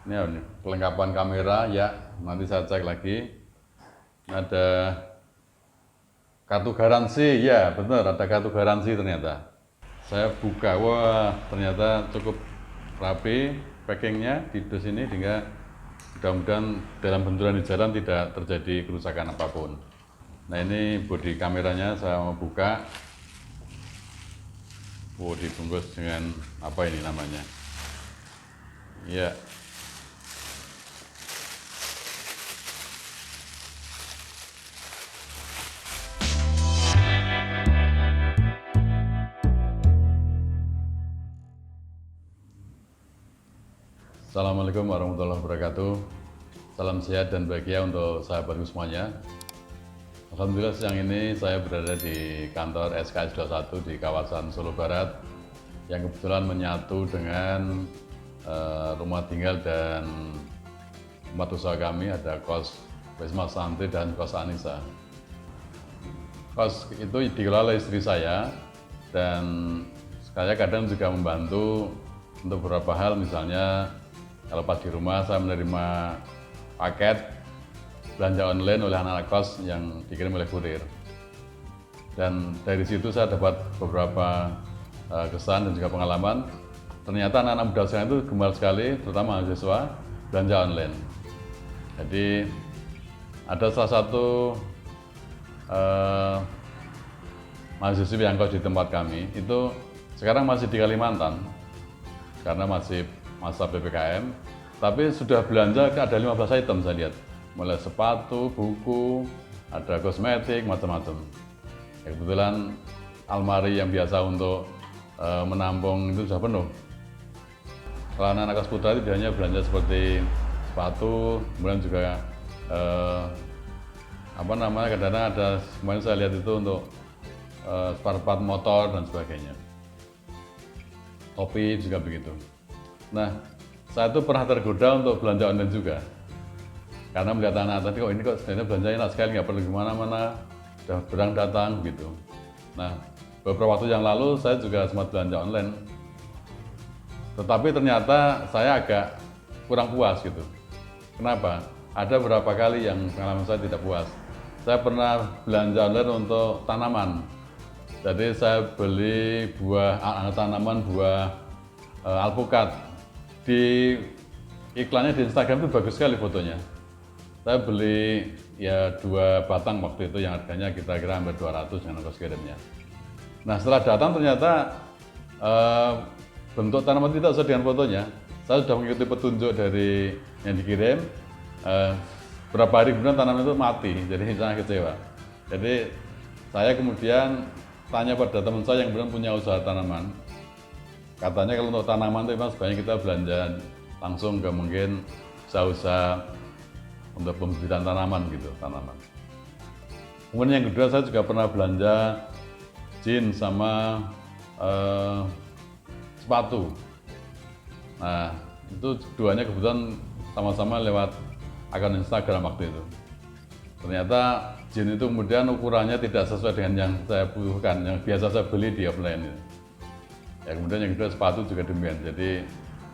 Ini kelengkapan kamera ya, nanti saya cek lagi. Ada kartu garansi, ya benar ada kartu garansi ternyata. Saya buka, wah ternyata cukup rapi packingnya di dus ini, sehingga mudah-mudahan dalam benturan di jalan tidak terjadi kerusakan apapun. Nah ini bodi kameranya saya mau buka. Oh, dibungkus dengan apa ini namanya? Ya. Assalamualaikum warahmatullahi wabarakatuh. Salam sehat dan bahagia untuk sahabatku semuanya. Alhamdulillah siang ini saya berada di kantor SKS 21 di kawasan Solo Barat yang kebetulan menyatu dengan rumah tinggal dan tempat usaha kami, ada kos Wisma Santri dan kos Anissa. Kos itu dikelola oleh istri saya dan saya kadang juga membantu untuk beberapa hal, misalnya kalau pas di rumah saya menerima paket belanja online oleh anak-anak kos yang dikirim oleh kurir. Dan dari situ saya dapat beberapa kesan dan juga pengalaman. Ternyata anak-anak muda sekarang itu gemar sekali, terutama mahasiswa, belanja online. Jadi ada salah satu mahasiswa yang kos di tempat kami, itu sekarang masih di Kalimantan, karena masih masa PPKM, tapi sudah belanja ada 15 item saya lihat, mulai sepatu, buku, ada kosmetik, macam-macam. Ya, kebetulan almari yang biasa untuk menampung itu sudah penuh. Kalau anak-anak kos putra itu biasanya belanja seperti sepatu, kemudian juga kadang-kadang ada, kemarin saya lihat itu untuk spare part motor dan sebagainya. Topi juga begitu. Nah, saya itu pernah tergoda untuk belanja online juga. Karena melihat anak tadi, kok ini kok sebenarnya belanjanya enak sekali, nggak perlu kemana-mana, sudah barang datang gitu. Nah, beberapa waktu yang lalu saya juga sempat belanja online. Tetapi ternyata saya agak kurang puas gitu. Kenapa? Ada beberapa kali yang pengalaman saya tidak puas. Saya pernah belanja online untuk tanaman. Jadi saya beli tanaman buah alpukat. Di iklannya di Instagram itu bagus sekali fotonya. Saya beli ya 2 batang waktu itu yang harganya kira-kira hampir 200 dengan ongkos kirimnya. Nah setelah datang ternyata bentuk tanaman tidak sesuai dengan fotonya. Saya sudah mengikuti petunjuk dari yang dikirim. Berapa hari kemudian tanaman itu mati, jadi sangat kecewa. Jadi saya kemudian tanya pada teman saya yang kemudian punya usaha tanaman. Katanya kalau untuk tanaman itu memang sebaiknya kita belanja langsung ke mungkin usaha-usaha untuk pembibitan tanaman gitu, tanaman. Kemudian yang kedua saya juga pernah belanja jeans sama sepatu. Nah itu keduanya kebetulan sama-sama lewat akun Instagram waktu itu. Ternyata jeans itu kemudian ukurannya tidak sesuai dengan yang saya butuhkan, yang biasa saya beli di offline itu. Ya, kemudian yang kedua sepatu juga demikian. Jadi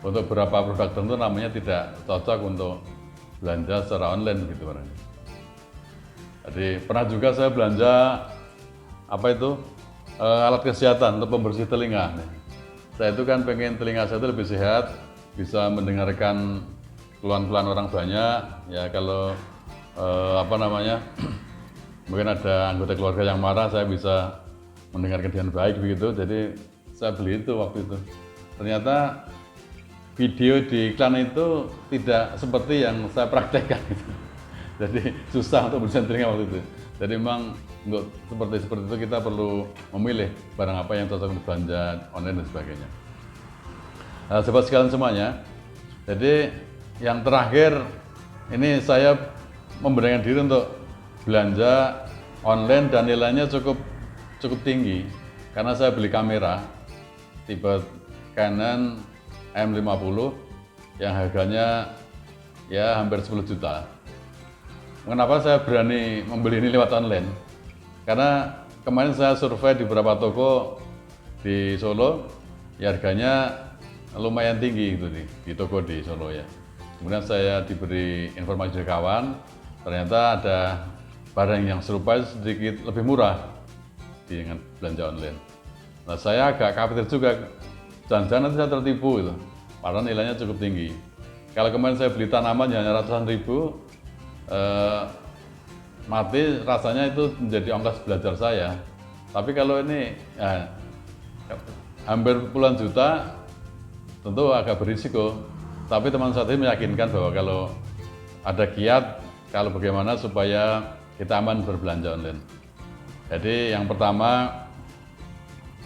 untuk beberapa produk tertentu namanya tidak cocok untuk belanja secara online begitu barangnya. Jadi pernah juga saya belanja alat kesehatan untuk pembersih telinga. Saya itu kan pengen telinga saya itu lebih sehat, bisa mendengarkan keluhan-keluhan orang banyak. Ya kalau mungkin ada anggota keluarga yang marah, saya bisa mendengarkan dengan baik begitu. Jadi saya beli itu waktu itu. Ternyata video di iklan itu tidak seperti yang saya praktekkan gitu. Jadi susah untuk bersih telinga waktu itu. Jadi memang untuk seperti itu kita perlu memilih barang apa yang cocok untuk belanja online dan sebagainya. Nah, sobat sekalian semuanya, jadi yang terakhir ini saya memberanikan diri untuk belanja online dan nilainya cukup tinggi karena saya beli kamera tipe Canon M50 yang harganya ya hampir 10 juta. Kenapa saya berani membeli ini lewat online? Karena kemarin saya survei di beberapa toko di Solo, ya harganya lumayan tinggi gitu di toko di Solo ya. Kemudian saya diberi informasi dari kawan, ternyata ada barang yang serupa sedikit lebih murah dengan belanja online. Nah, saya agak khawatir juga, jangan-jangan nanti saya tertipu gitu, padahal nilainya cukup tinggi. Kalau kemarin saya beli tanaman hanya ratusan ribu, mati rasanya itu menjadi ongkos belajar saya. Tapi kalau ini hampir puluhan juta, tentu agak berisiko. Tapi teman saya meyakinkan bahwa kalau ada kiat, kalau bagaimana supaya kita aman berbelanja online. Jadi yang pertama,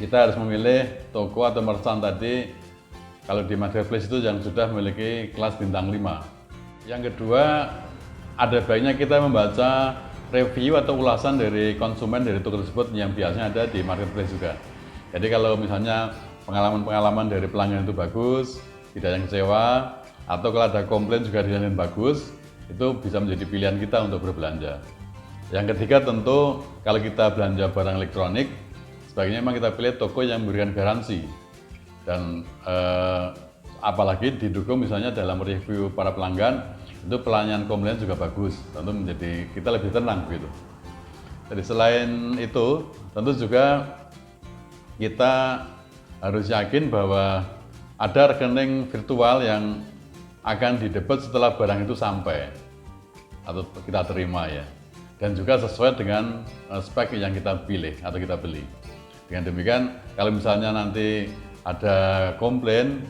kita harus memilih toko atau merchant tadi, kalau di marketplace itu yang sudah memiliki kelas bintang 5. Yang kedua, ada baiknya kita membaca review atau ulasan dari konsumen dari toko tersebut yang biasanya ada di marketplace juga. Jadi kalau misalnya pengalaman-pengalaman dari pelanggan itu bagus, tidak yang kecewa, atau kalau ada komplain juga dilakukan bagus, itu bisa menjadi pilihan kita untuk berbelanja. Yang ketiga tentu kalau kita belanja barang elektronik, sebaiknya memang kita pilih toko yang memberikan garansi. Dan apalagi didukung misalnya dalam review para pelanggan, itu pelayanan komplain juga bagus, tentu menjadi kita lebih tenang begitu. Jadi selain itu, tentu juga kita harus yakin bahwa ada rekening virtual yang akan didebit setelah barang itu sampai atau kita terima ya, dan juga sesuai dengan spek yang kita pilih atau kita beli. Dengan demikian, kalau misalnya nanti ada komplain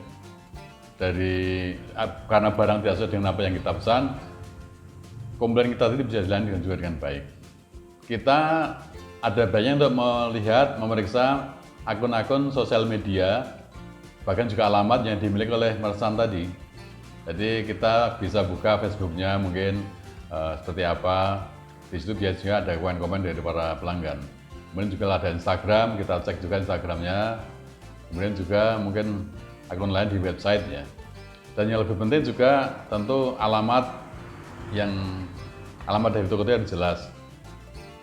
karena barang tidak sesuai dengan apa yang kita pesan, komplain kita itu bisa dilayani juga dengan baik. Kita ada baiknya untuk melihat, memeriksa akun-akun sosial media, bahkan juga alamat yang dimiliki oleh merchant tadi. Jadi kita bisa buka Facebooknya mungkin seperti apa. Di situ biasanya ada komen-komen dari para pelanggan. Kemudian juga ada Instagram, kita cek juga Instagramnya. Kemudian juga mungkin akun lain di website ya. Dan yang lebih penting juga tentu alamat dari toko itu harus jelas,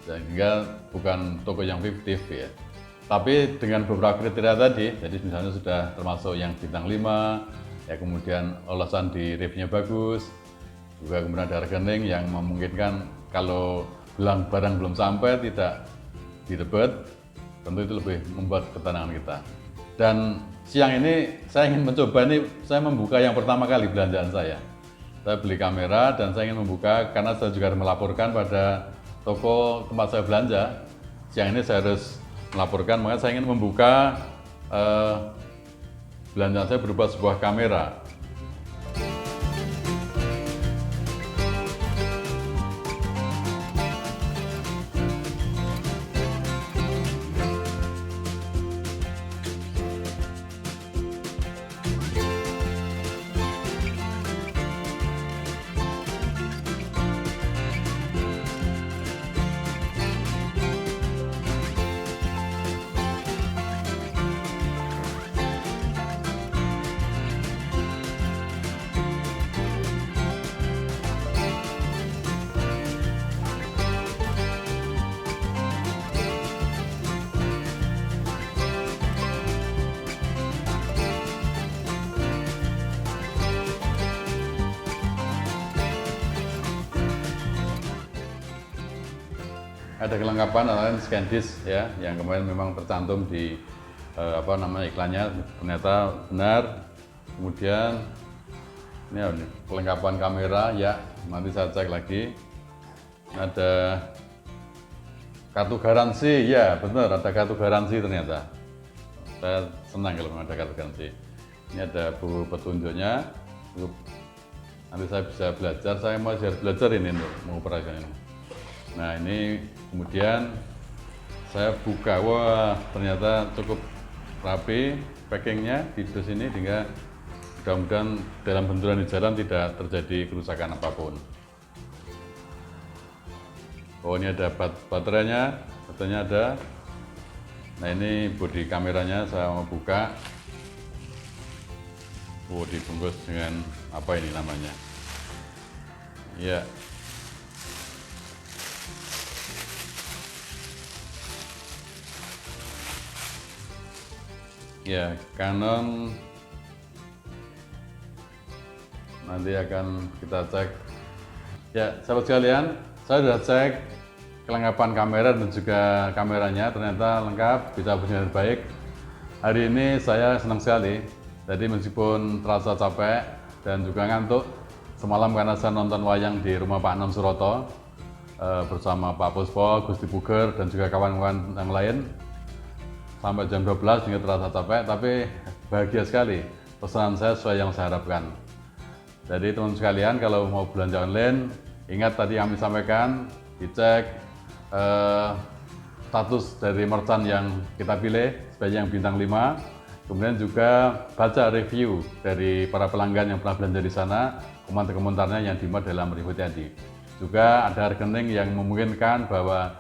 sehingga bukan toko yang fiktif ya. Tapi dengan beberapa kriteria tadi, jadi misalnya sudah termasuk yang bintang 5, ya kemudian ulasan di reviewnya bagus, juga kemudian ada rekening yang memungkinkan kalau barang belum sampai tidak didebet, tentu itu lebih membuat ketenangan kita. Dan siang ini saya ingin mencoba saya membuka yang pertama kali belanjaan saya. Saya beli kamera dan saya ingin membuka karena saya juga harus melaporkan pada toko tempat saya belanja. Siang ini saya harus melaporkan, makanya saya ingin membuka belanjaan saya berupa sebuah kamera. Ada kelengkapan lain scan disk ya, yang kemarin memang tercantum di iklannya, ternyata benar. Kemudian ini kelengkapan kamera ya, nanti saya cek lagi. Ada kartu garansi ya, benar ada kartu garansi ternyata. Saya senang kalau ada kartu garansi. Ini ada buku petunjuknya. Nanti saya bisa belajar, saya mau belajar ini untuk mengoperasikan ini. Nah ini kemudian saya buka, wah ternyata cukup rapi packingnya di dus ini, sehingga mudah-mudahan dalam benturan di jalan tidak terjadi kerusakan apapun. Oh ini ada baterainya ada. Nah ini bodi kameranya saya mau buka. Oh dibungkus dengan apa ini namanya? Ya. Ya, Canon nanti akan kita cek. Ya, sahabat sekalian, saya sudah cek kelengkapan kamera dan juga kameranya, ternyata lengkap, bisa berjalan baik. Hari ini saya senang sekali, jadi meskipun terasa capek dan juga ngantuk semalam karena saya nonton wayang di rumah Pak Nam Suroto bersama Pak Puspo, Gusti Puger, dan juga kawan-kawan yang lain sampai jam 12 hingga terasa capek, tapi bahagia sekali, pesanan saya sesuai yang saya harapkan. Jadi teman-teman sekalian, kalau mau belanja online, ingat tadi yang kami sampaikan, dicek status dari merchant yang kita pilih sebagai yang bintang 5, kemudian juga baca review dari para pelanggan yang pernah belanja di sana, komentar-komentarnya yang dimuat dalam review tadi. Juga ada rekening yang memungkinkan bahwa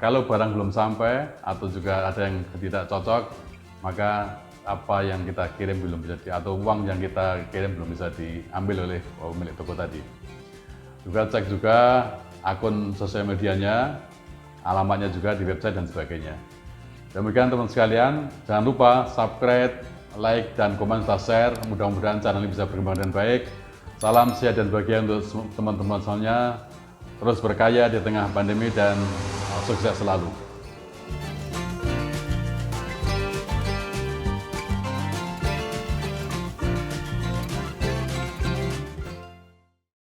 kalau barang belum sampai atau juga ada yang tidak cocok, maka apa yang kita kirim belum bisa atau uang yang kita kirim belum bisa diambil oleh pemilik toko tadi. Juga cek juga akun sosial medianya, alamatnya juga di website dan sebagainya. Demikian teman-teman sekalian, jangan lupa subscribe, like, dan komen serta share. Mudah-mudahan channel ini bisa berkembang dan baik. Salam sehat dan bahagia untuk teman-teman semuanya. Terus berkaya di tengah pandemi dan sukses selalu.